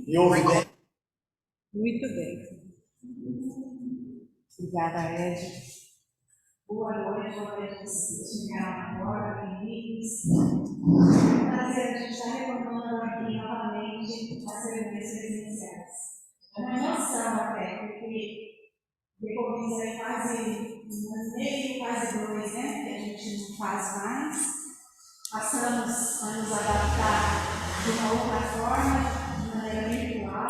Me ouve bem? Muito bem. Obrigada, Ed. Boa noite a vocês que chegaram agora, bem-vindos. É um prazer a gente estar retornando aqui novamente as reuniões presenciais. É uma emoção até, porque depois de quase um ano e meio, quase 2, né, que a gente não faz mais, passamos a nos adaptar de uma outra forma, de maneira virtual.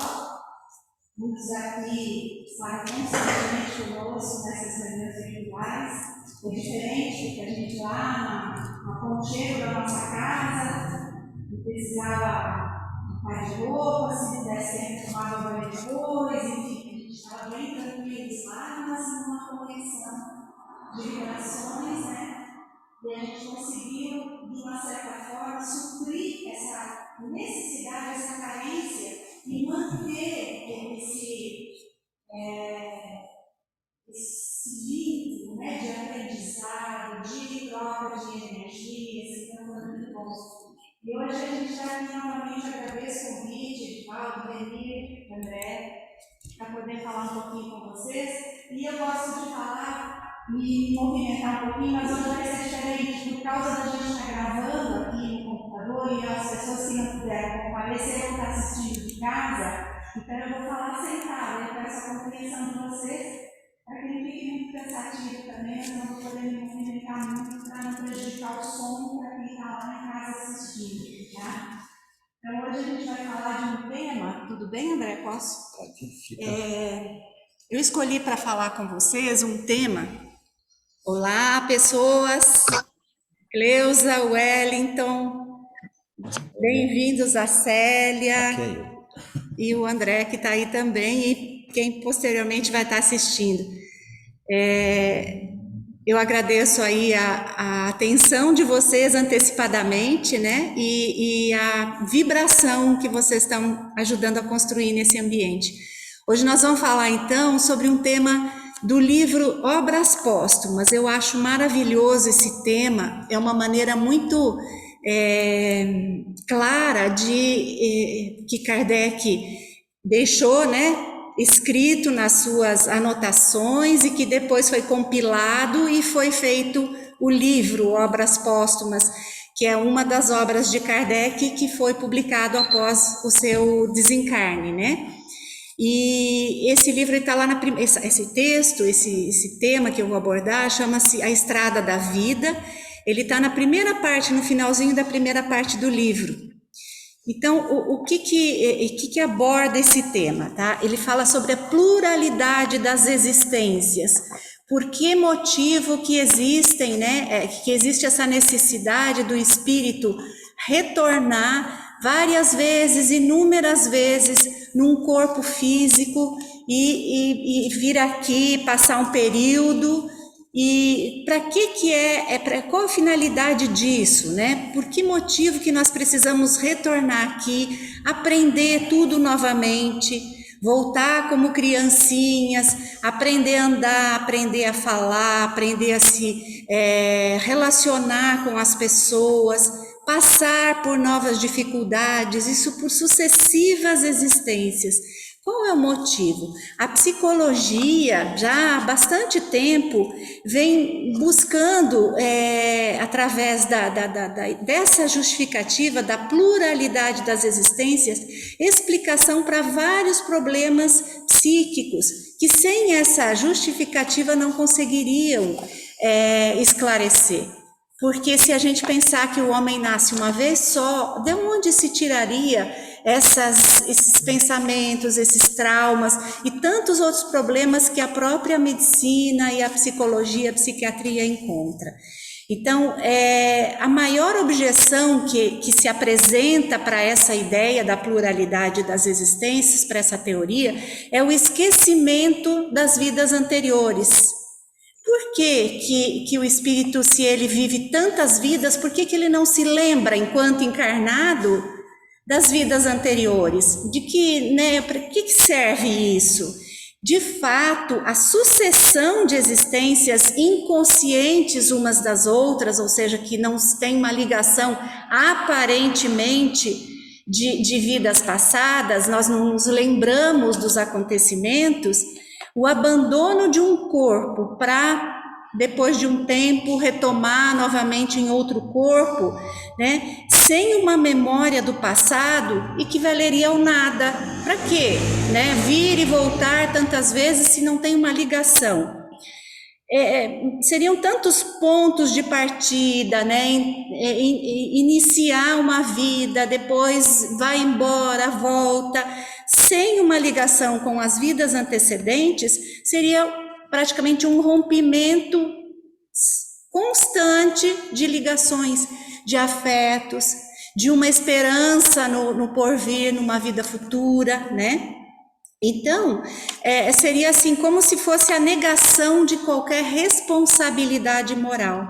Muitos aqui estarem constantemente conosco nessas reuniões virtuais. É diferente do que a gente lá no aconchego da nossa casa, não precisava ficar de roupa, se pudesse tempo tomava banho depois, enfim, a gente estava bem tranquilos lá, mas numa conexão de vibrações, né? E a gente conseguiu, de uma certa forma, suprir essa necessidade, essa carência e manter esse vínculo, né, de aprendizado, de troca de energias, então foi muito bom. E hoje a gente está aqui novamente, agradeço o convite, Edivaldo, Denir, André, para poder falar um pouquinho com vocês. E eu gosto de falar, me movimentar um pouquinho, mas hoje vai ser diferente, por causa da gente estar gravando aqui no computador e as pessoas que não puderam comparecer vão estar assistindo de casa. Então eu vou falar sentada, eu peço a compreensão de vocês, para que não fique muito cansativo também, eu não vou poder me movimentar muito para não prejudicar o som para quem está lá na casa assistindo, tá? Então hoje a gente vai falar de um tema, tudo bem, André? Posso? Eu escolhi para falar com vocês um tema. Olá, pessoas! Cleusa, Wellington, bem-vindos a Célia e o André que está aí também e quem posteriormente vai estar assistindo. Eu agradeço aí a atenção de vocês antecipadamente, né? E a vibração que vocês estão ajudando a construir nesse ambiente. Hoje nós vamos falar então sobre um tema do livro Obras Póstumas. Eu acho maravilhoso esse tema, é uma maneira muito clara de que Kardec deixou, né? Escrito nas suas anotações e que depois foi compilado e foi feito o livro Obras Póstumas, que é uma das obras de Kardec que foi publicado após o seu desencarne, né? E esse livro está lá esse texto, esse tema que eu vou abordar, chama-se A Estrada da Vida. Ele está na primeira parte, no finalzinho da primeira parte do livro. Então, o que aborda esse tema, tá? Ele fala sobre a pluralidade das existências. Por que motivo que existem, né? Que existe essa necessidade do espírito retornar várias vezes, inúmeras vezes, num corpo físico e vir aqui, passar um período. E para qual a finalidade disso, né? Por que motivo que nós precisamos retornar aqui, aprender tudo novamente, voltar como criancinhas, aprender a andar, aprender a falar, aprender a se relacionar com as pessoas, passar por novas dificuldades, isso por sucessivas existências. Qual é o motivo? A psicologia, já há bastante tempo, vem buscando, através dessa justificativa da pluralidade das existências, explicação para vários problemas psíquicos, que sem essa justificativa não conseguiriam esclarecer. Porque se a gente pensar que o homem nasce uma vez só, de onde se tiraria esses pensamentos, esses traumas e tantos outros problemas que a própria medicina e a psicologia, a psiquiatria encontra? Então, a maior objeção que se apresenta para essa ideia da pluralidade das existências, para essa teoria, é o esquecimento das vidas anteriores. Por que o espírito, se ele vive tantas vidas, por que ele não se lembra, enquanto encarnado, das vidas anteriores? Para que serve isso? De fato, a sucessão de existências inconscientes umas das outras, ou seja, que não tem uma ligação aparentemente, de vidas passadas, nós não nos lembramos dos acontecimentos, o abandono de um corpo para, depois de um tempo, retomar novamente em outro corpo, né? Sem uma memória do passado, equivaleria ao nada. Para quê? Né? Vir e voltar tantas vezes se não tem uma ligação. Seriam tantos pontos de partida, né? Iniciar uma vida, depois vai embora, volta, sem uma ligação com as vidas antecedentes, seria praticamente um rompimento constante de ligações, de afetos, de uma esperança no porvir, numa vida futura, né? Então, seria assim, como se fosse a negação de qualquer responsabilidade moral.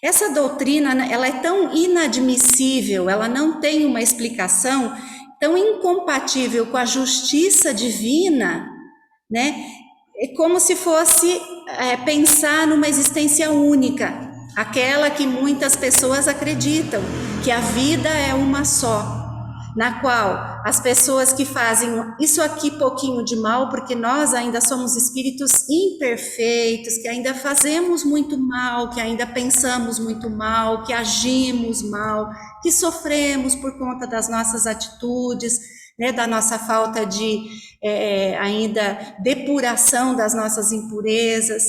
Essa doutrina, ela é tão inadmissível, ela não tem uma explicação, tão incompatível com a justiça divina, né? É como se fosse pensar numa existência única, aquela que muitas pessoas acreditam, que a vida é uma só, na qual as pessoas que fazem isso aqui pouquinho de mal, porque nós ainda somos espíritos imperfeitos, que ainda fazemos muito mal, que ainda pensamos muito mal, que agimos mal, que sofremos por conta das nossas atitudes, né, da nossa falta de ainda depuração das nossas impurezas.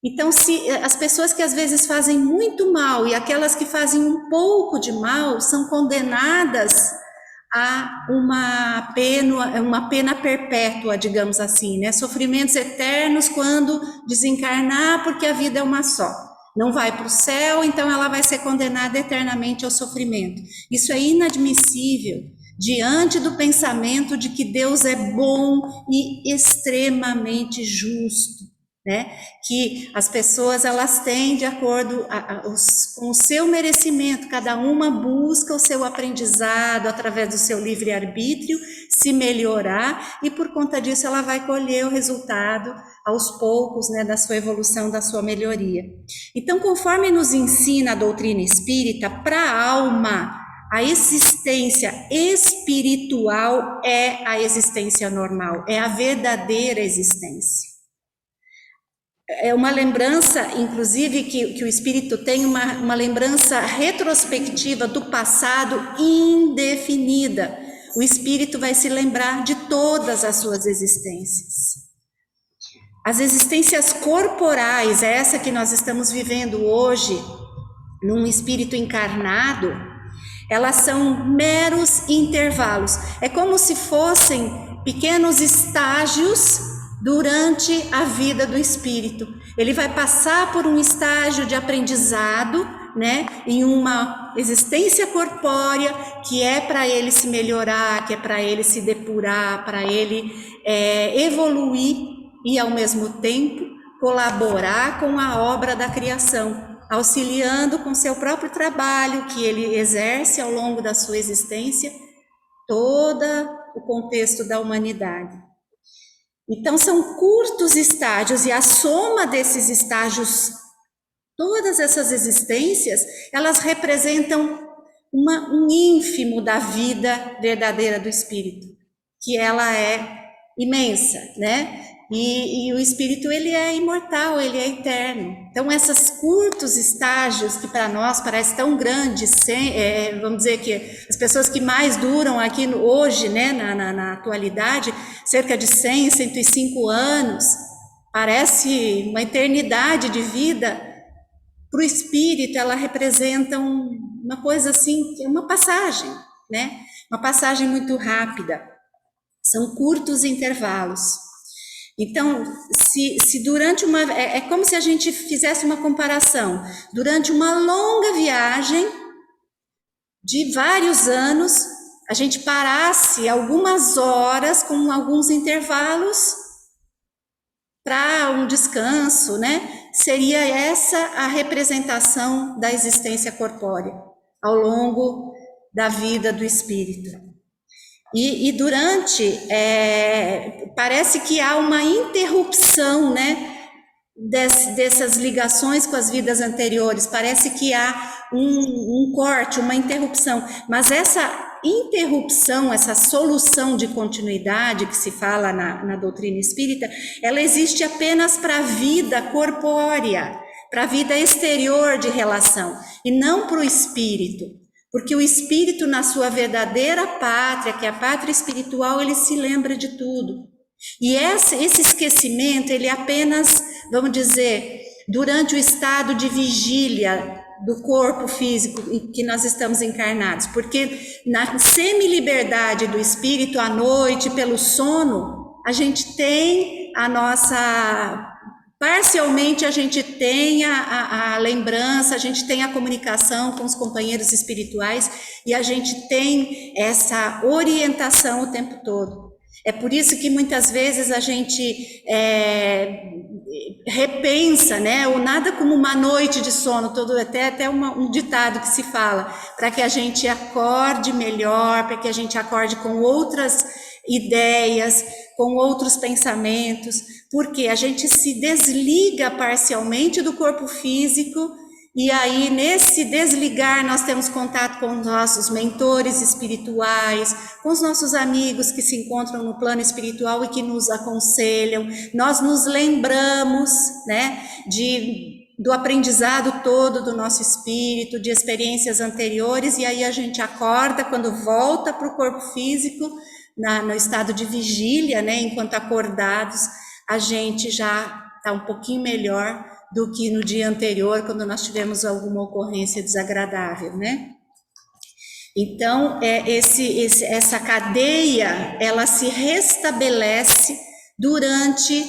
Então, se as pessoas que às vezes fazem muito mal e aquelas que fazem um pouco de mal são condenadas a uma pena perpétua, digamos assim, né? Sofrimentos eternos quando desencarnar, porque a vida é uma só. Não vai para o céu, então ela vai ser condenada eternamente ao sofrimento. Isso é inadmissível diante do pensamento de que Deus é bom e extremamente justo, né? Que as pessoas, elas têm de acordo com o seu merecimento, cada uma busca o seu aprendizado através do seu livre-arbítrio, se melhorar, e por conta disso ela vai colher o resultado aos poucos, né, da sua evolução, da sua melhoria. Então, conforme nos ensina a doutrina espírita, para a alma, a existência espiritual é a existência normal, é a verdadeira existência. É uma lembrança, inclusive, que o espírito tem uma lembrança retrospectiva do passado indefinida. O espírito vai se lembrar de todas as suas existências. As existências corporais, essa que nós estamos vivendo hoje, num espírito encarnado, elas são meros intervalos. É como se fossem pequenos estágios durante a vida do espírito. Ele vai passar por um estágio de aprendizado, né, em uma existência corpórea, que é para ele se melhorar, que é para ele se depurar, para ele evoluir e, ao mesmo tempo, colaborar com a obra da criação, auxiliando com seu próprio trabalho que ele exerce ao longo da sua existência, todo o contexto da humanidade. Então, são curtos estágios, e a soma desses estágios, todas essas existências, elas representam um ínfimo da vida verdadeira do espírito, que ela é imensa, né? E o espírito, ele é imortal, ele é eterno. Então, esses curtos estágios, que para nós parecem tão grandes, vamos dizer que as pessoas que mais duram aqui hoje, né, na atualidade, cerca de 100, 105 anos, parece uma eternidade de vida. Para o espírito, ela representa uma coisa assim, uma passagem, né? Uma passagem muito rápida. São curtos intervalos. Então, se durante é como se a gente fizesse uma comparação. Durante uma longa viagem de vários anos, a gente parasse algumas horas com alguns intervalos para um descanso, né? Seria essa a representação da existência corpórea ao longo da vida do espírito. E durante, parece que há uma interrupção, né, dessas ligações com as vidas anteriores, parece que há um corte, uma interrupção, mas essa interrupção, essa solução de continuidade que se fala na doutrina espírita, ela existe apenas para a vida corpórea, para a vida exterior de relação, e não para o espírito. Porque o espírito, na sua verdadeira pátria, que é a pátria espiritual, ele se lembra de tudo. E esse esquecimento, ele apenas, vamos dizer, durante o estado de vigília do corpo físico em que nós estamos encarnados. Porque na semi-liberdade do espírito, à noite, pelo sono, a gente tem a nossa... Parcialmente a gente tem a lembrança, a gente tem a comunicação com os companheiros espirituais e a gente tem essa orientação o tempo todo. É por isso que muitas vezes a gente repensa, né? O nada como uma noite de sono, até um ditado que se fala, para que a gente acorde melhor, para que a gente acorde com outras ideias, com outros pensamentos, porque a gente se desliga parcialmente do corpo físico, e aí nesse desligar nós temos contato com os nossos mentores espirituais, com os nossos amigos que se encontram no plano espiritual e que nos aconselham, nós nos lembramos, né, do aprendizado todo do nosso espírito, de experiências anteriores, e aí a gente acorda quando volta para o corpo físico, no estado de vigília, né, enquanto acordados, a gente já está um pouquinho melhor do que no dia anterior, quando nós tivemos alguma ocorrência desagradável, né? Então, essa cadeia, ela se restabelece durante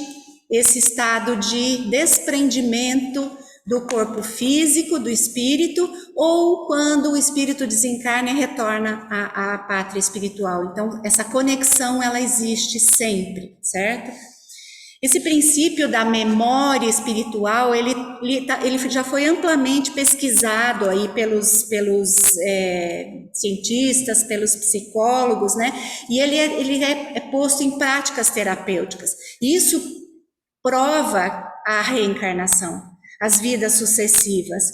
esse estado de desprendimento do corpo físico, do espírito, ou quando o espírito desencarna e retorna à pátria espiritual. Então, essa conexão, ela existe sempre, certo? Esse princípio da memória espiritual, ele já foi amplamente pesquisado aí pelos cientistas, pelos psicólogos, né? E ele é posto em práticas terapêuticas. Isso prova a reencarnação, as vidas sucessivas.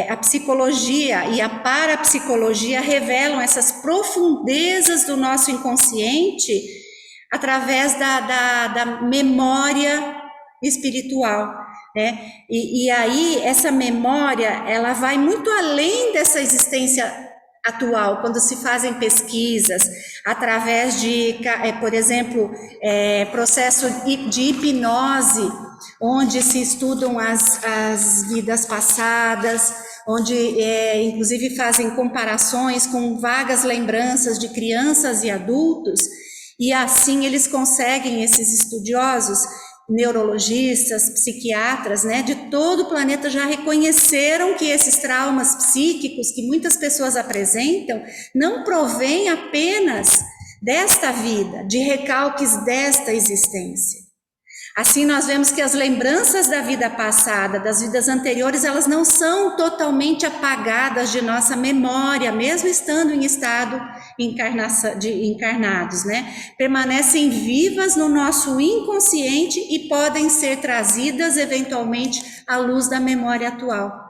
A psicologia e a parapsicologia revelam essas profundezas do nosso inconsciente através da memória espiritual, né? E aí essa memória, ela vai muito além dessa existência atual, quando se fazem pesquisas através de, por exemplo, processo de hipnose, onde se estudam as vidas passadas, onde inclusive fazem comparações com vagas lembranças de crianças e adultos, e assim eles conseguem, esses estudiosos, neurologistas, psiquiatras, né, de todo o planeta já reconheceram que esses traumas psíquicos que muitas pessoas apresentam não provêm apenas desta vida, de recalques desta existência. Assim, nós vemos que as lembranças da vida passada, das vidas anteriores, elas não são totalmente apagadas de nossa memória, mesmo estando em estado encarnados, né? Permanecem vivas no nosso inconsciente e podem ser trazidas, eventualmente, à luz da memória atual.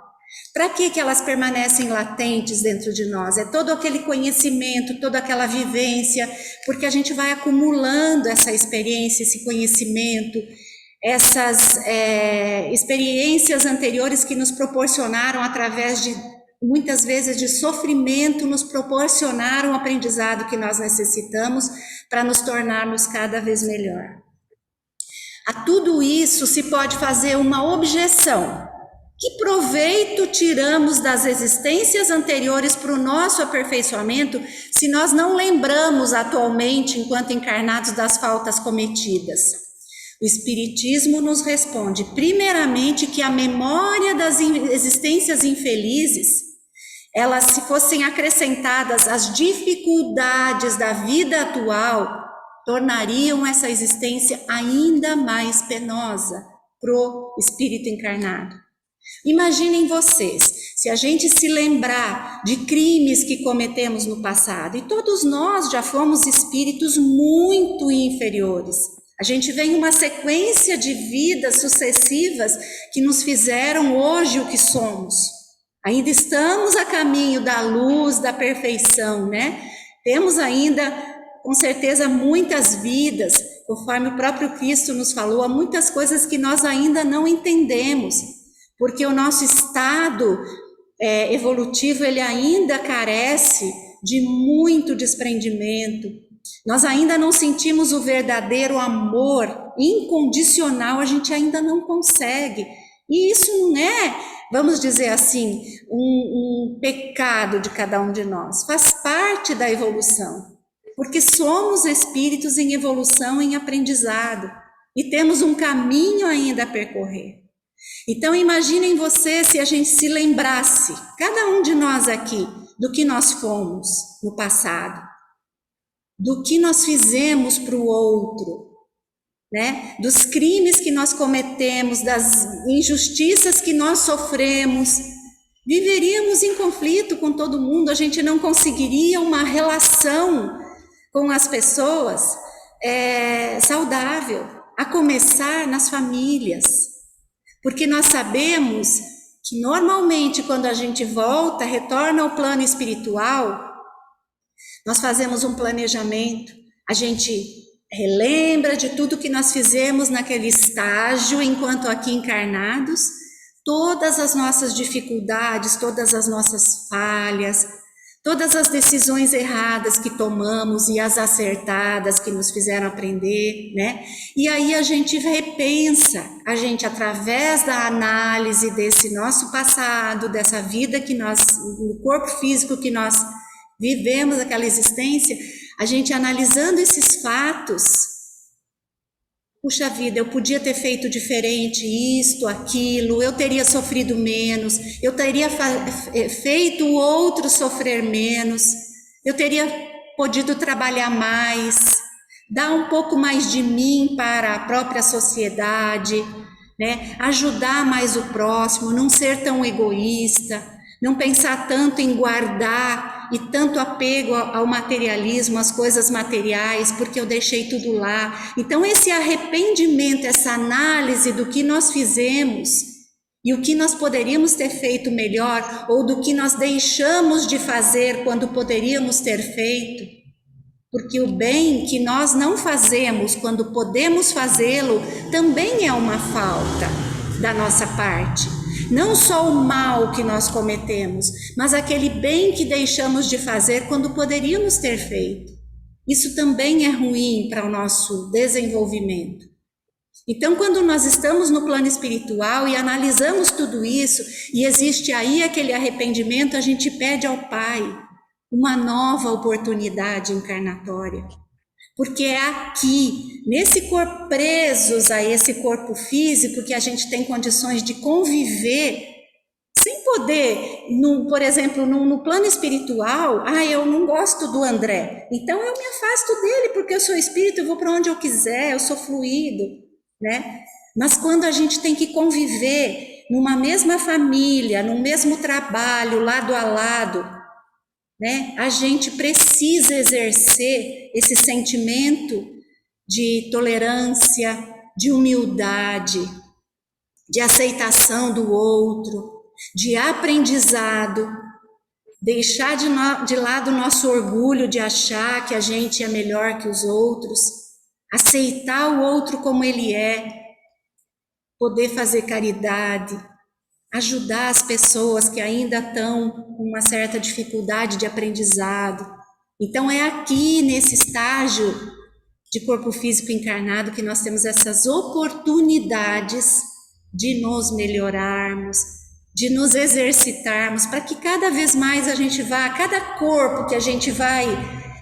Para que elas permanecem latentes dentro de nós? É todo aquele conhecimento, toda aquela vivência, porque a gente vai acumulando essa experiência, esse conhecimento, essas experiências anteriores que nos proporcionaram, através de, muitas vezes, de sofrimento, nos proporcionaram o aprendizado que nós necessitamos para nos tornarmos cada vez melhor. A tudo isso se pode fazer uma objeção. Que proveito tiramos das existências anteriores para o nosso aperfeiçoamento se nós não lembramos atualmente, enquanto encarnados, das faltas cometidas? O Espiritismo nos responde, primeiramente, que a memória das existências infelizes, elas, se fossem acrescentadas às dificuldades da vida atual, tornariam essa existência ainda mais penosa para o espírito encarnado. Imaginem vocês, se a gente se lembrar de crimes que cometemos no passado, e todos nós já fomos espíritos muito inferiores, a gente vem uma sequência de vidas sucessivas que nos fizeram hoje o que somos. Ainda estamos a caminho da luz, da perfeição, né? Temos ainda, com certeza, muitas vidas, conforme o próprio Cristo nos falou, há muitas coisas que nós ainda não entendemos, porque o nosso estado evolutivo, ele ainda carece de muito desprendimento. Nós ainda não sentimos o verdadeiro amor incondicional, a gente ainda não consegue. E isso não é, vamos dizer assim, um pecado de cada um de nós, faz parte da evolução, porque somos espíritos em evolução, em aprendizado, e temos um caminho ainda a percorrer. Então imaginem vocês se a gente se lembrasse, cada um de nós aqui, do que nós fomos no passado, do que nós fizemos para o outro, né? Dos crimes que nós cometemos, das injustiças que nós sofremos, viveríamos em conflito com todo mundo, a gente não conseguiria uma relação com as pessoas saudável, a começar nas famílias, porque nós sabemos que normalmente quando a gente volta, retorna ao plano espiritual, nós fazemos um planejamento, a gente relembra de tudo que nós fizemos naquele estágio, enquanto aqui encarnados, todas as nossas dificuldades, todas as nossas falhas, todas as decisões erradas que tomamos e as acertadas que nos fizeram aprender, né? E aí a gente repensa, a gente através da análise desse nosso passado, dessa vida que nós, no corpo físico que nós vivemos aquela existência, a gente analisando esses fatos, puxa vida, eu podia ter feito diferente isto, aquilo, eu teria sofrido menos, eu teria feito o outro sofrer menos, eu teria podido trabalhar mais, dar um pouco mais de mim para a própria sociedade, né? Ajudar mais o próximo, não ser tão egoísta, não pensar tanto em guardar e tanto apego ao materialismo, às coisas materiais, porque eu deixei tudo lá. Então esse arrependimento, essa análise do que nós fizemos e o que nós poderíamos ter feito melhor, ou do que nós deixamos de fazer quando poderíamos ter feito, porque o bem que nós não fazemos quando podemos fazê-lo também é uma falta da nossa parte. Não só o mal que nós cometemos, mas aquele bem que deixamos de fazer quando poderíamos ter feito. Isso também é ruim para o nosso desenvolvimento. Então, quando nós estamos no plano espiritual e analisamos tudo isso, e existe aí aquele arrependimento, a gente pede ao Pai uma nova oportunidade encarnatória. Porque é aqui, nesse corpo, presos a esse corpo físico, que a gente tem condições de conviver, sem poder, por exemplo, no plano espiritual, eu não gosto do André, então eu me afasto dele, porque eu sou espírito, eu vou para onde eu quiser, eu sou fluido, né? Mas quando a gente tem que conviver numa mesma família, num mesmo trabalho, lado a lado, né? A gente precisa exercer esse sentimento de tolerância, de humildade, de aceitação do outro, de aprendizado, deixar de lado o nosso orgulho de achar que a gente é melhor que os outros, aceitar o outro como ele é, poder fazer caridade, ajudar as pessoas que ainda estão com uma certa dificuldade de aprendizado. Então é aqui, nesse estágio de corpo físico encarnado, que nós temos essas oportunidades de nos melhorarmos, de nos exercitarmos, para que cada vez mais a gente vá, cada corpo que a gente vai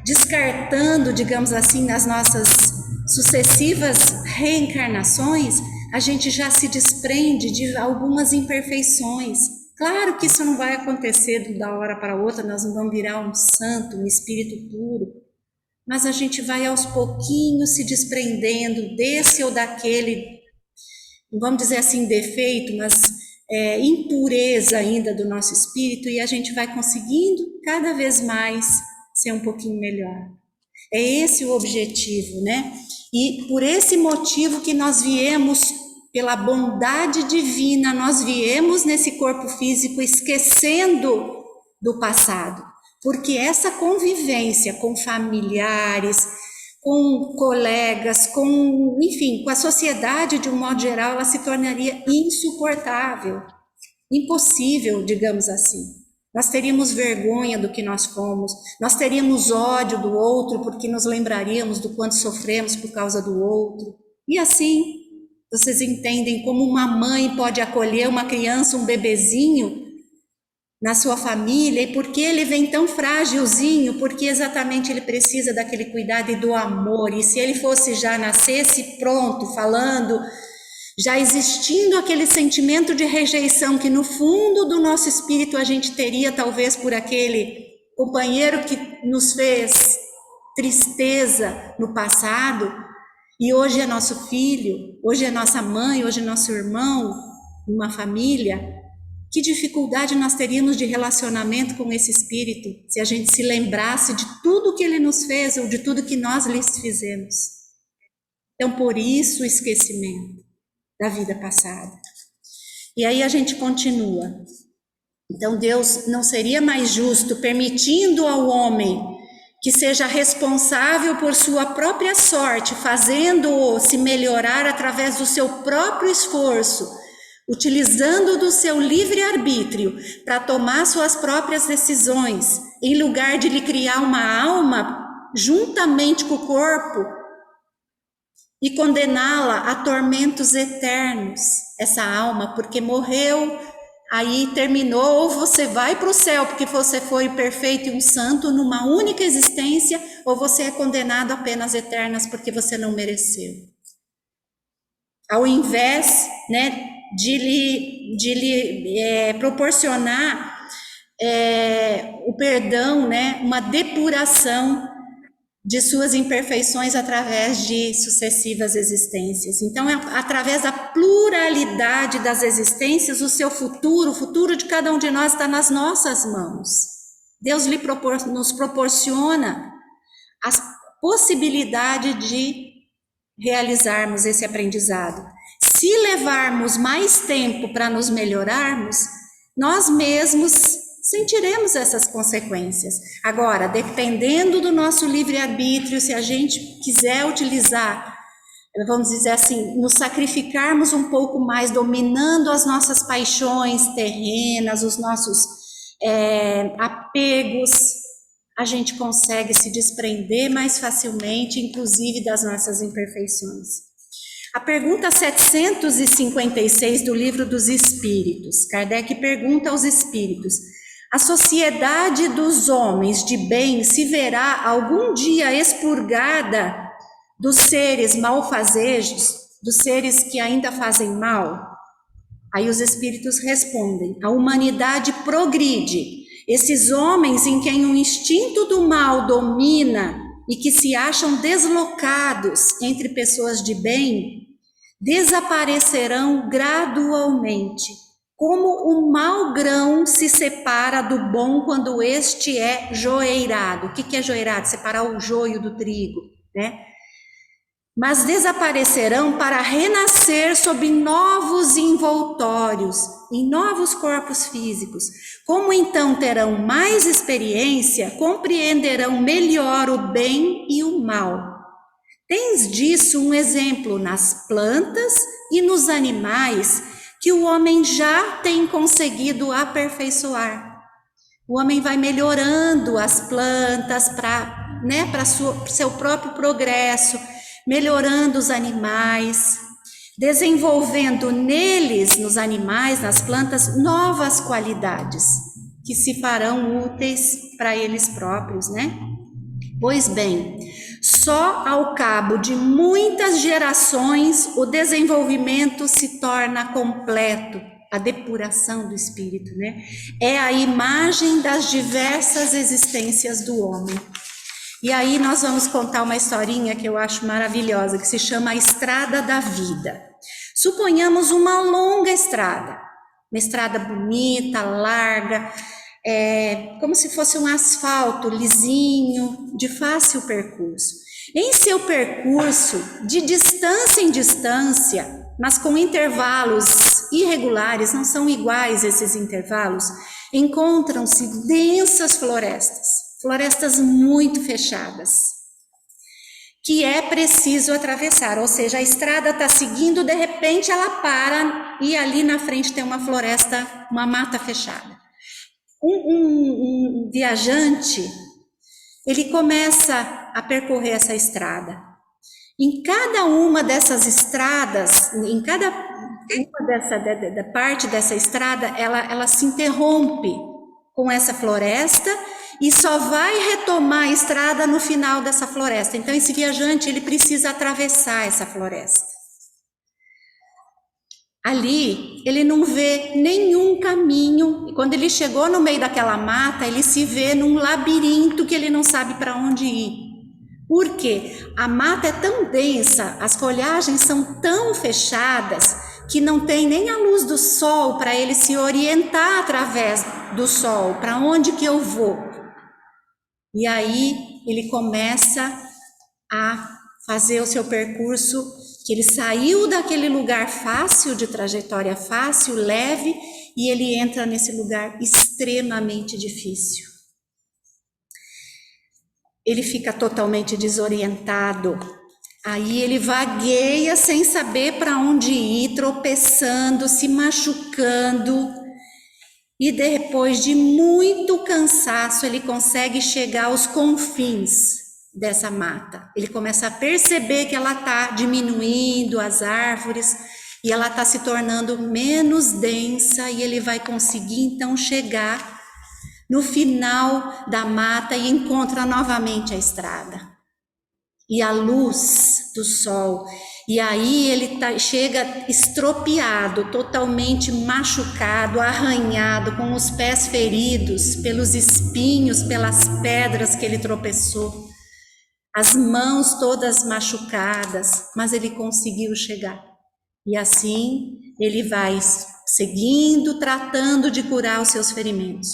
descartando, digamos assim, nas nossas sucessivas reencarnações, a gente já se desprende de algumas imperfeições. Claro que isso não vai acontecer da hora para outra, nós não vamos virar um santo, um espírito puro, mas a gente vai aos pouquinhos se desprendendo desse ou daquele, não vamos dizer assim defeito, mas impureza ainda do nosso espírito, e a gente vai conseguindo cada vez mais ser um pouquinho melhor. É esse o objetivo, né? E por esse motivo que nós viemos, pela bondade divina, nós viemos nesse corpo físico esquecendo do passado. porque essa convivência com familiares, com colegas, enfim, com a sociedade de um modo geral, ela se tornaria insuportável, impossível, digamos assim. Nós teríamos vergonha do que nós fomos, nós teríamos ódio do outro, porque nos lembraríamos do quanto sofremos por causa do outro. E assim, vocês entendem como uma mãe pode acolher uma criança, um bebezinho, na sua família, e por que ele vem tão frágilzinho, porque exatamente ele precisa daquele cuidado e do amor, e se ele fosse já nascesse pronto, falando, já existindo aquele sentimento de rejeição que no fundo do nosso espírito a gente teria talvez por aquele companheiro que nos fez tristeza no passado, e hoje é nosso filho, hoje é nossa mãe, hoje é nosso irmão, uma família. Que dificuldade nós teríamos de relacionamento com esse espírito se a gente se lembrasse de tudo que ele nos fez ou de tudo que nós lhes fizemos. Então, por isso o esquecimento da vida passada. E aí a gente continua. Então, Deus não seria mais justo permitindo ao homem que seja responsável por sua própria sorte, fazendo-o se melhorar através do seu próprio esforço, utilizando do seu livre-arbítrio para tomar suas próprias decisões, em lugar de lhe criar uma alma juntamente com o corpo e condená-la a tormentos eternos, essa alma, porque morreu, aí terminou, ou você vai para o céu porque você foi perfeito e um santo numa única existência, ou você é condenado a penas eternas porque você não mereceu. Ao invés, de lhe proporcionar o perdão, uma depuração de suas imperfeições através de sucessivas existências. Então, através da pluralidade das existências, o seu futuro, o futuro de cada um de nós está nas nossas mãos. Deus nos proporciona a possibilidade de realizarmos esse aprendizado. Se levarmos mais tempo para nos melhorarmos, nós mesmos sentiremos essas consequências. Agora, dependendo do nosso livre-arbítrio, se a gente quiser utilizar, vamos dizer assim, nos sacrificarmos um pouco mais, dominando as nossas paixões terrenas, os nossos apegos, a gente consegue se desprender mais facilmente, inclusive das nossas imperfeições. A pergunta 756 do Livro dos Espíritos, Kardec pergunta aos espíritos: a sociedade dos homens de bem se verá algum dia expurgada dos seres malfazejos, dos seres que ainda fazem mal? Aí os espíritos respondem: a humanidade progride. Esses homens em quem o instinto do mal domina e que se acham deslocados entre pessoas de bem, desaparecerão gradualmente, como o mau grão se separa do bom quando este é joeirado. O que é joeirado? Separar o joio do trigo, Mas desaparecerão para renascer sob novos envoltórios, em novos corpos físicos. Como então terão mais experiência, compreenderão melhor o bem e o mal. Tens disso um exemplo nas plantas e nos animais que o homem já tem conseguido aperfeiçoar. O homem vai melhorando as plantas para seu próprio progresso, melhorando os animais, desenvolvendo neles, nos animais, nas plantas, novas qualidades que se farão úteis para eles próprios, Pois bem, só ao cabo de muitas gerações o desenvolvimento se torna completo, a depuração do espírito, É a imagem das diversas existências do homem. E aí nós vamos contar uma historinha que eu acho maravilhosa, que se chama A Estrada da Vida. Suponhamos uma longa estrada, uma estrada bonita, larga, como se fosse um asfalto lisinho, de fácil percurso. Em seu percurso, de distância em distância, mas com intervalos irregulares, não são iguais esses intervalos, encontram-se densas florestas. florestas muito fechadas, que é preciso atravessar, ou seja, a estrada está seguindo, de repente ela para e ali na frente tem uma floresta, uma mata fechada. Um viajante, ele começa a percorrer essa estrada. Em cada uma dessas estradas, em cada uma parte dessa estrada, ela se interrompe com essa floresta e só vai retomar a estrada no final dessa floresta. Então esse viajante, ele precisa atravessar essa floresta. Ali ele não vê nenhum caminho, e quando ele chegou no meio daquela mata, ele se vê num labirinto que ele não sabe para onde ir. Por quê? A mata é tão densa, as folhagens são tão fechadas, que não tem nem a luz do sol para ele se orientar através do sol, para onde que eu vou. E aí ele começa a fazer o seu percurso, que ele saiu daquele lugar fácil, de trajetória fácil, leve, e ele entra nesse lugar extremamente difícil. Ele fica totalmente desorientado. Aí ele vagueia sem saber para onde ir, tropeçando, se machucando. E depois de muito cansaço, ele consegue chegar aos confins dessa mata. Ele começa a perceber que ela está diminuindo as árvores e ela está se tornando menos densa, e ele vai conseguir então chegar no final da mata e encontra novamente a estrada e a luz do sol. E aí ele chega estropiado, totalmente machucado, arranhado, com os pés feridos pelos espinhos, pelas pedras que ele tropeçou, as mãos todas machucadas, mas ele conseguiu chegar. E assim ele vai seguindo, tratando de curar os seus ferimentos.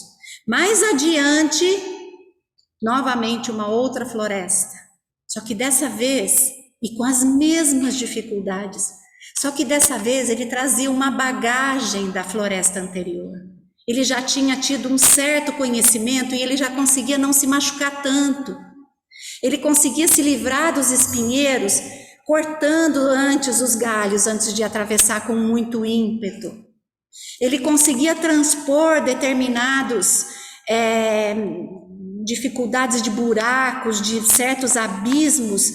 Mais adiante, novamente uma outra floresta, só que dessa vez, e com as mesmas dificuldades, só que dessa vez ele trazia uma bagagem da floresta anterior. Ele já tinha tido um certo conhecimento e ele já conseguia não se machucar tanto. Ele conseguia se livrar dos espinheiros, cortando antes os galhos, antes de atravessar com muito ímpeto. Ele conseguia transpor determinados dificuldades de buracos, de certos abismos,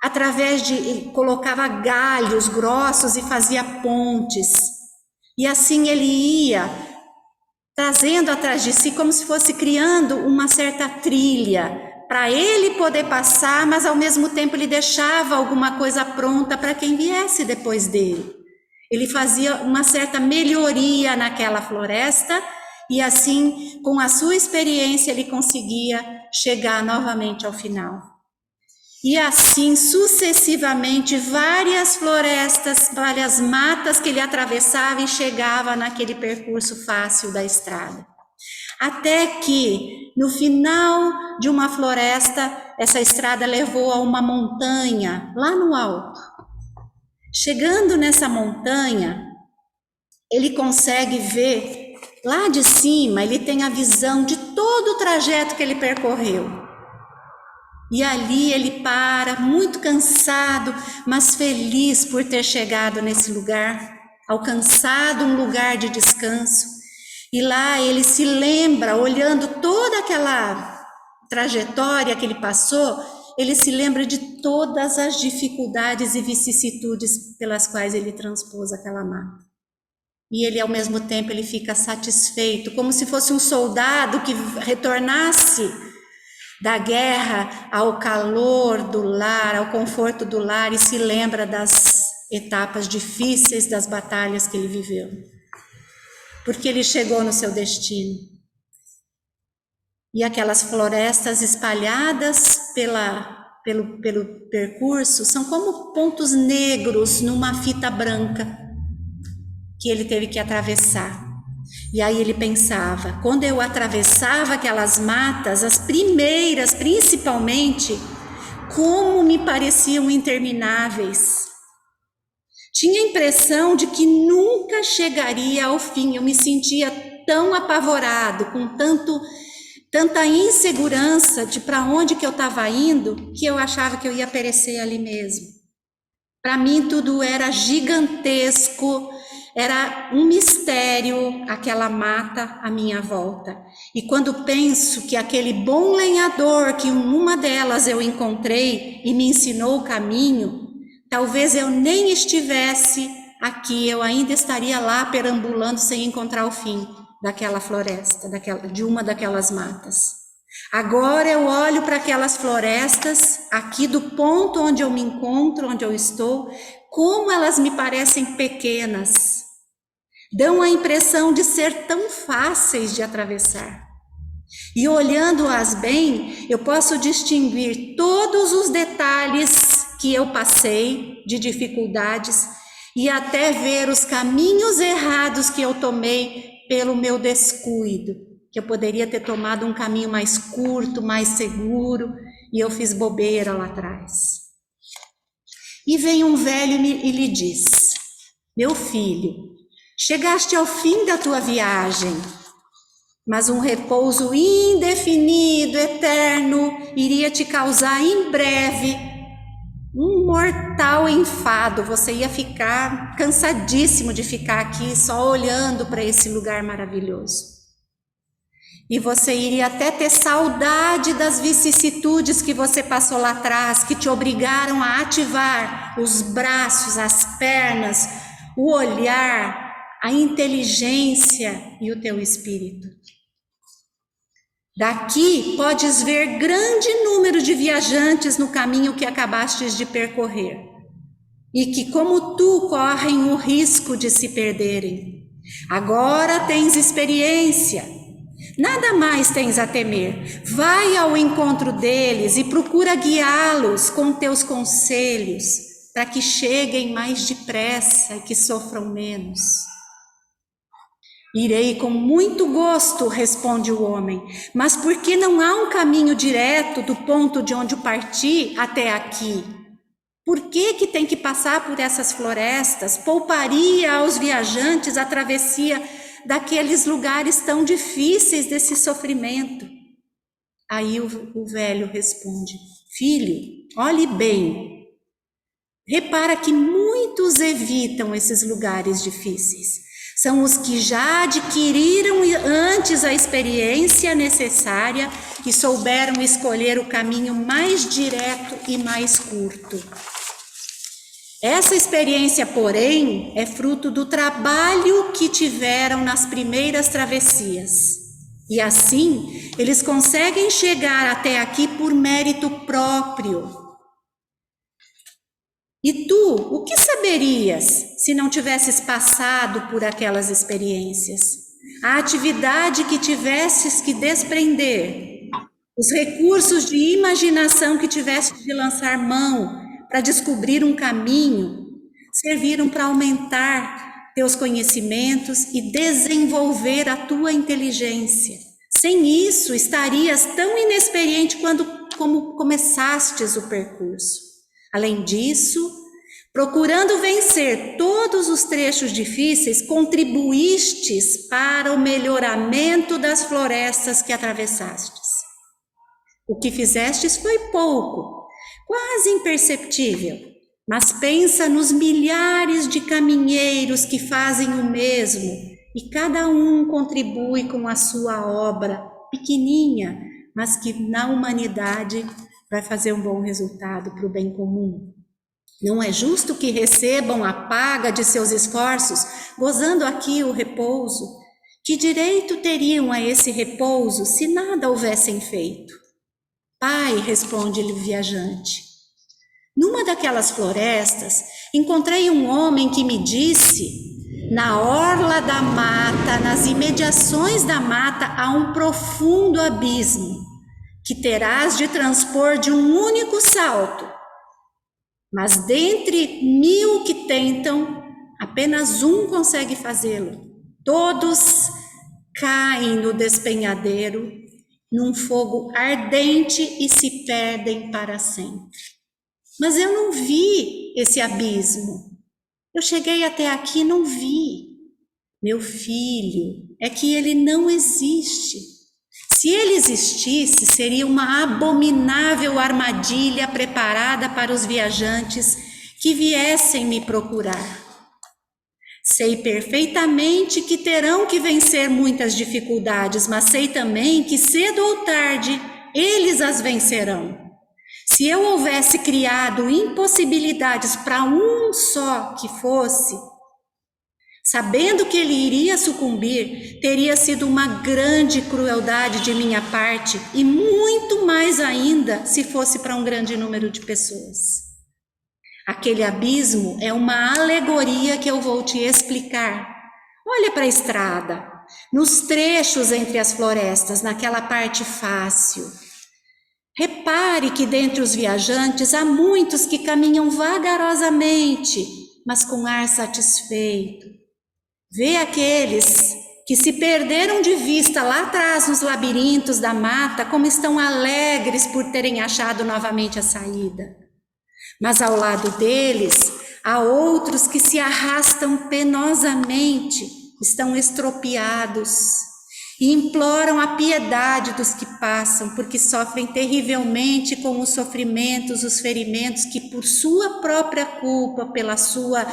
através de, colocava galhos grossos e fazia pontes. E assim ele ia trazendo atrás de si, como se fosse criando uma certa trilha, para ele poder passar, mas ao mesmo tempo ele deixava alguma coisa pronta para quem viesse depois dele. Ele fazia uma certa melhoria naquela floresta, e assim, com a sua experiência, ele conseguia chegar novamente ao final. E assim, sucessivamente, várias florestas, várias matas que ele atravessava e chegava naquele percurso fácil da estrada. Até que, no final de uma floresta, essa estrada levou a uma montanha, lá no alto. Chegando nessa montanha, ele consegue ver, lá de cima, ele tem a visão de todo o trajeto que ele percorreu. E ali ele para, muito cansado, mas feliz por ter chegado nesse lugar, alcançado um lugar de descanso. E lá ele se lembra, olhando toda aquela trajetória que ele passou, ele se lembra de todas as dificuldades e vicissitudes pelas quais ele transpôs aquela mata. E ele, ao mesmo tempo, ele fica satisfeito, como se fosse um soldado que retornasse da guerra ao calor do lar, ao conforto do lar, e se lembra das etapas difíceis das batalhas que ele viveu. Porque ele chegou no seu destino. E aquelas florestas espalhadas pelo percurso são como pontos negros numa fita branca que ele teve que atravessar. E aí ele pensava, quando eu atravessava aquelas matas, as primeiras principalmente, como me pareciam intermináveis. Tinha a impressão de que nunca chegaria ao fim, eu me sentia tão apavorado, com tanta insegurança de para onde que eu estava indo, que eu achava que eu ia perecer ali mesmo. Para mim tudo era gigantesco, era um mistério aquela mata à minha volta. E quando penso que aquele bom lenhador, que uma delas eu encontrei e me ensinou o caminho, talvez eu nem estivesse aqui, eu ainda estaria lá perambulando sem encontrar o fim daquela floresta, de uma daquelas matas. Agora eu olho para aquelas florestas, aqui do ponto onde eu me encontro, onde eu estou, como elas me parecem pequenas, dão a impressão de ser tão fáceis de atravessar. E olhando-as bem, eu posso distinguir todos os detalhes que eu passei de dificuldades e até ver os caminhos errados que eu tomei pelo meu descuido, que eu poderia ter tomado um caminho mais curto, mais seguro, e eu fiz bobeira lá atrás. E vem um velho e lhe diz: meu filho, chegaste ao fim da tua viagem, mas um repouso indefinido, eterno, iria te causar em breve um mortal enfado. Você ia ficar cansadíssimo de ficar aqui só olhando para esse lugar maravilhoso. E você iria até ter saudade das vicissitudes que você passou lá atrás, que te obrigaram a ativar os braços, as pernas, o olhar, a inteligência e o teu espírito. Daqui podes ver grande número de viajantes no caminho que acabastes de percorrer, e que, como tu, correm o risco de se perderem. Agora tens experiência, nada mais tens a temer. Vai ao encontro deles e procura guiá-los com teus conselhos, para que cheguem mais depressa e que sofram menos. Irei com muito gosto, responde o homem, mas porque não há um caminho direto do ponto de onde parti até aqui? Por que tem que passar por essas florestas? Pouparia aos viajantes a travessia daqueles lugares tão difíceis desse sofrimento. Aí o velho responde: filho, olhe bem, repara que muitos evitam esses lugares difíceis. São os que já adquiriram antes a experiência necessária, que souberam escolher o caminho mais direto e mais curto. Essa experiência, porém, é fruto do trabalho que tiveram nas primeiras travessias. E assim, eles conseguem chegar até aqui por mérito próprio. E tu, o que saberias se não tivesses passado por aquelas experiências? A atividade que tivesses que desprender, os recursos de imaginação que tivesses de lançar mão para descobrir um caminho, serviram para aumentar teus conhecimentos e desenvolver a tua inteligência. Sem isso, estarias tão inexperiente como começastes o percurso. Além disso, procurando vencer todos os trechos difíceis, contribuístes para o melhoramento das florestas que atravessastes. O que fizestes foi pouco, quase imperceptível, mas pensa nos milhares de caminheiros que fazem o mesmo, e cada um contribui com a sua obra, pequenininha, mas que na humanidade vai fazer um bom resultado para o bem comum. Não é justo que recebam a paga de seus esforços, gozando aqui o repouso. Que direito teriam a esse repouso se nada houvessem feito? Pai, responde-lhe o viajante, numa daquelas florestas encontrei um homem que me disse: na orla da mata, nas imediações da mata, há um profundo abismo que terás de transpor de um único salto. Mas dentre 1000 que tentam, apenas um consegue fazê-lo. Todos caem no despenhadeiro, num fogo ardente e se perdem para sempre. Mas eu não vi esse abismo. Eu cheguei até aqui e não vi. Meu filho, é que ele não existe. Se ele existisse, seria uma abominável armadilha preparada para os viajantes que viessem me procurar. Sei perfeitamente que terão que vencer muitas dificuldades, mas sei também que cedo ou tarde eles as vencerão. Se eu houvesse criado impossibilidades para um só que fosse, sabendo que ele iria sucumbir, teria sido uma grande crueldade de minha parte e muito mais ainda se fosse para um grande número de pessoas. Aquele abismo é uma alegoria que eu vou te explicar. Olha para a estrada, nos trechos entre as florestas, naquela parte fácil. Repare que dentre os viajantes há muitos que caminham vagarosamente, mas com ar satisfeito. Vê aqueles que se perderam de vista lá atrás nos labirintos da mata, como estão alegres por terem achado novamente a saída. Mas ao lado deles, há outros que se arrastam penosamente, estão estropiados e imploram a piedade dos que passam, porque sofrem terrivelmente com os sofrimentos, os ferimentos que por sua própria culpa, pela sua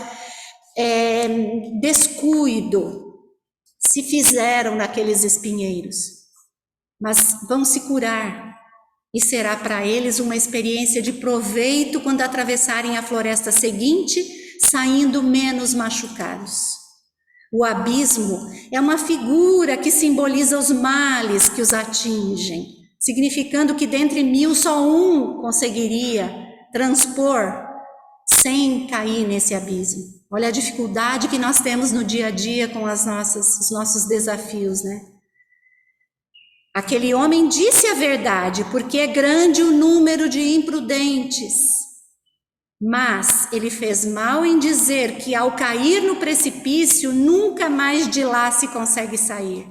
descuido, se fizeram naqueles espinheiros. Mas vão se curar. E será para eles uma experiência de proveito quando atravessarem a floresta seguinte, saindo menos machucados. O abismo é uma figura que simboliza os males que os atingem, significando que dentre 1000 só um conseguiria transpor sem cair nesse abismo. Olha a dificuldade que nós temos no dia a dia com os nossos desafios, né? Aquele homem disse a verdade, porque é grande o número de imprudentes. Mas ele fez mal em dizer que ao cair no precipício, nunca mais de lá se consegue sair.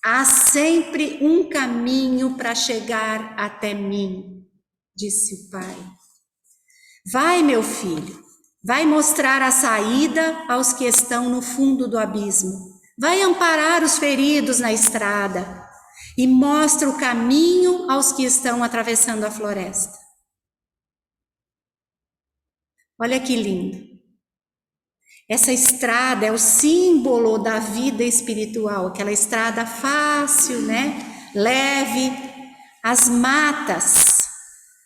Há sempre um caminho para chegar até mim, disse o pai. Vai, meu filho, vai mostrar a saída aos que estão no fundo do abismo. Vai amparar os feridos na estrada. E mostra o caminho aos que estão atravessando a floresta. Olha que lindo. Essa estrada é o símbolo da vida espiritual, aquela estrada fácil, né? Leve. As matas.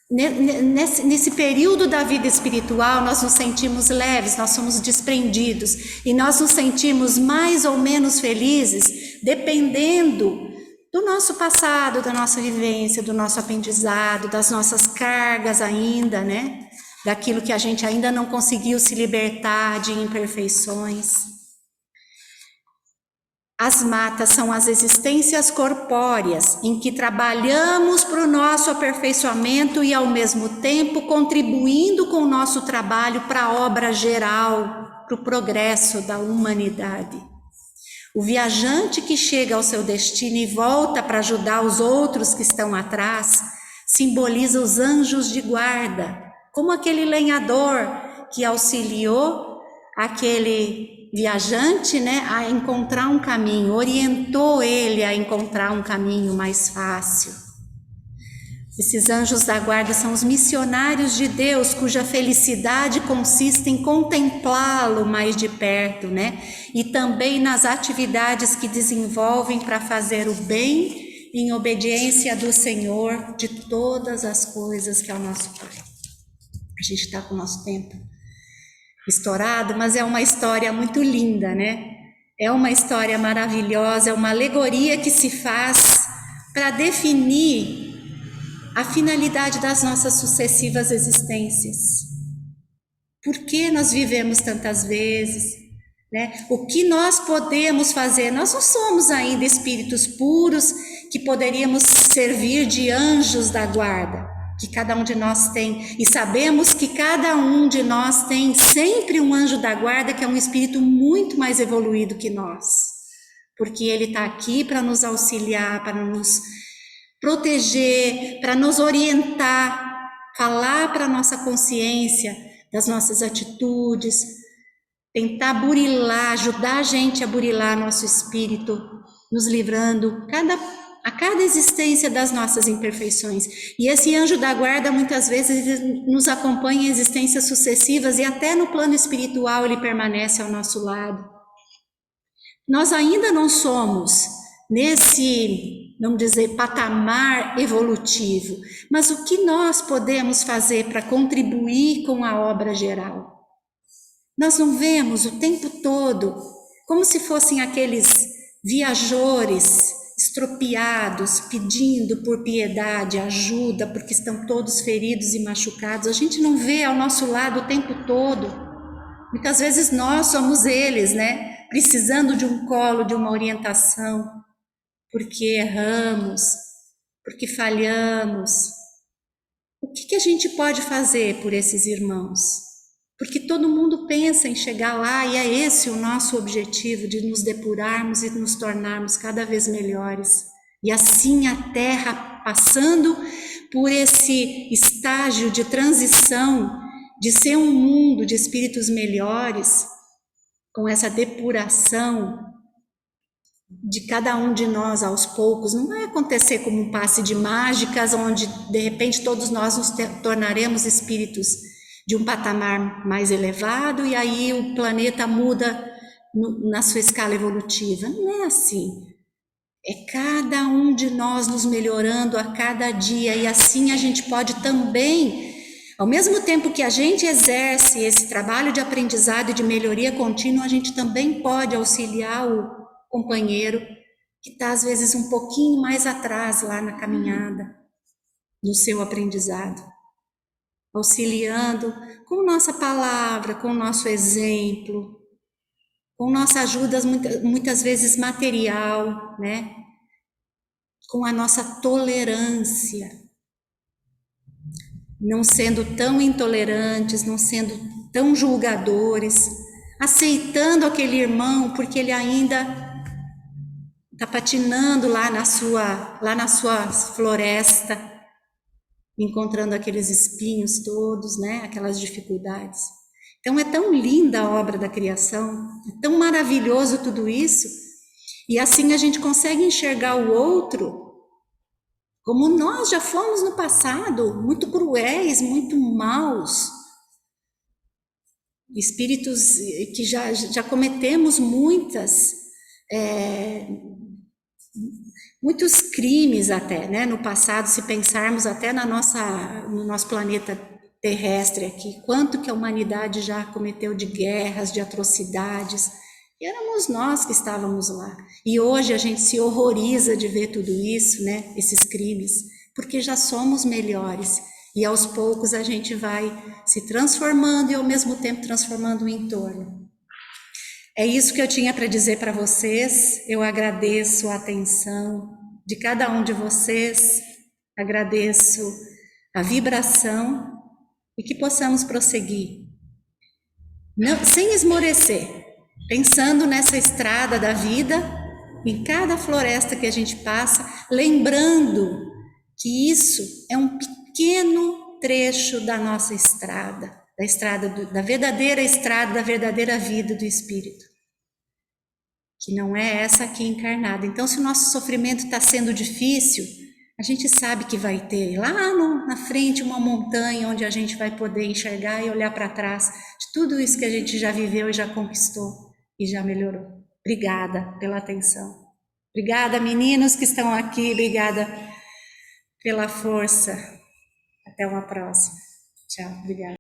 Nesse período da vida espiritual, nós nos sentimos leves, nós somos desprendidos. E nós nos sentimos mais ou menos felizes, dependendo do nosso passado, da nossa vivência, do nosso aprendizado, das nossas cargas ainda, né? Daquilo que a gente ainda não conseguiu se libertar de imperfeições. As matas são as existências corpóreas em que trabalhamos para o nosso aperfeiçoamento e ao mesmo tempo contribuindo com o nosso trabalho para a obra geral, para o progresso da humanidade. O viajante que chega ao seu destino e volta para ajudar os outros que estão atrás, simboliza os anjos de guarda, como aquele lenhador que auxiliou aquele viajante, né, a encontrar um caminho, orientou ele a encontrar um caminho mais fácil. Esses anjos da guarda são os missionários de Deus, cuja felicidade consiste em contemplá-lo mais de perto, né? E também nas atividades que desenvolvem para fazer o bem em obediência do Senhor de todas as coisas, que é o nosso Pai. A gente está com o nosso tempo estourado, mas é uma história muito linda, né? É uma história maravilhosa, é uma alegoria que se faz para definir a finalidade das nossas sucessivas existências. Por que nós vivemos tantas vezes, né? O que nós podemos fazer? Nós não somos ainda espíritos puros que poderíamos servir de anjos da guarda, que cada um de nós tem. E sabemos que cada um de nós tem sempre um anjo da guarda, que é um espírito muito mais evoluído que nós. Porque ele está aqui para nos auxiliar, para nos proteger, para nos orientar, falar para a nossa consciência das nossas atitudes, tentar burilar, ajudar a gente a burilar nosso espírito, nos livrando cada a cada existência das nossas imperfeições. E esse anjo da guarda, muitas vezes, nos acompanha em existências sucessivas e até no plano espiritual ele permanece ao nosso lado. Nós ainda não somos nesse, vamos dizer, patamar evolutivo, mas o que nós podemos fazer para contribuir com a obra geral? Nós não vemos o tempo todo, como se fossem aqueles viajores estropiados, pedindo por piedade, ajuda, porque estão todos feridos e machucados. A gente não vê ao nosso lado o tempo todo. Muitas vezes nós somos eles, né? Precisando de um colo, de uma orientação, porque erramos, porque falhamos. O que a gente pode fazer por esses irmãos? Porque todo mundo pensa em chegar lá e é esse o nosso objetivo, de nos depurarmos e nos tornarmos cada vez melhores. E assim a Terra passando por esse estágio de transição, de ser um mundo de espíritos melhores, com essa depuração de cada um de nós aos poucos, não vai acontecer como um passe de mágicas, onde de repente todos nós nos tornaremos espíritos de um patamar mais elevado e aí o planeta muda na sua escala evolutiva. Não é assim. É cada um de nós nos melhorando a cada dia e assim a gente pode também, ao mesmo tempo que a gente exerce esse trabalho de aprendizado e de melhoria contínua, a gente também pode auxiliar o companheiro que está às vezes um pouquinho mais atrás lá na caminhada, no seu aprendizado. Auxiliando com nossa palavra, com nosso exemplo, com nossa ajuda muitas vezes material, né? Com a nossa tolerância, não sendo tão intolerantes, não sendo tão julgadores, aceitando aquele irmão porque ele ainda está patinando lá na sua floresta, encontrando aqueles espinhos todos, né? Aquelas dificuldades. Então é tão linda a obra da criação, é tão maravilhoso tudo isso, e assim a gente consegue enxergar o outro como nós já fomos no passado, muito cruéis, muito maus, espíritos que já cometemos muitos crimes até, né, no passado, se pensarmos até no nosso planeta terrestre aqui, quanto que a humanidade já cometeu de guerras, de atrocidades, e éramos nós que estávamos lá. E hoje a gente se horroriza de ver tudo isso, né, esses crimes, porque já somos melhores, e aos poucos a gente vai se transformando e ao mesmo tempo transformando o entorno. É isso que eu tinha para dizer para vocês. Eu agradeço a atenção de cada um de vocês, agradeço a vibração e que possamos prosseguir, sem esmorecer, pensando nessa estrada da vida, em cada floresta que a gente passa, lembrando que isso é um pequeno trecho da nossa estrada, da verdadeira estrada, da verdadeira vida do Espírito, que não é essa aqui encarnada. Então, se o nosso sofrimento está sendo difícil, a gente sabe que vai ter lá na frente uma montanha onde a gente vai poder enxergar e olhar para trás de tudo isso que a gente já viveu e já conquistou e já melhorou. Obrigada pela atenção. Obrigada, meninos que estão aqui. Obrigada pela força. Até uma próxima. Tchau. Obrigada.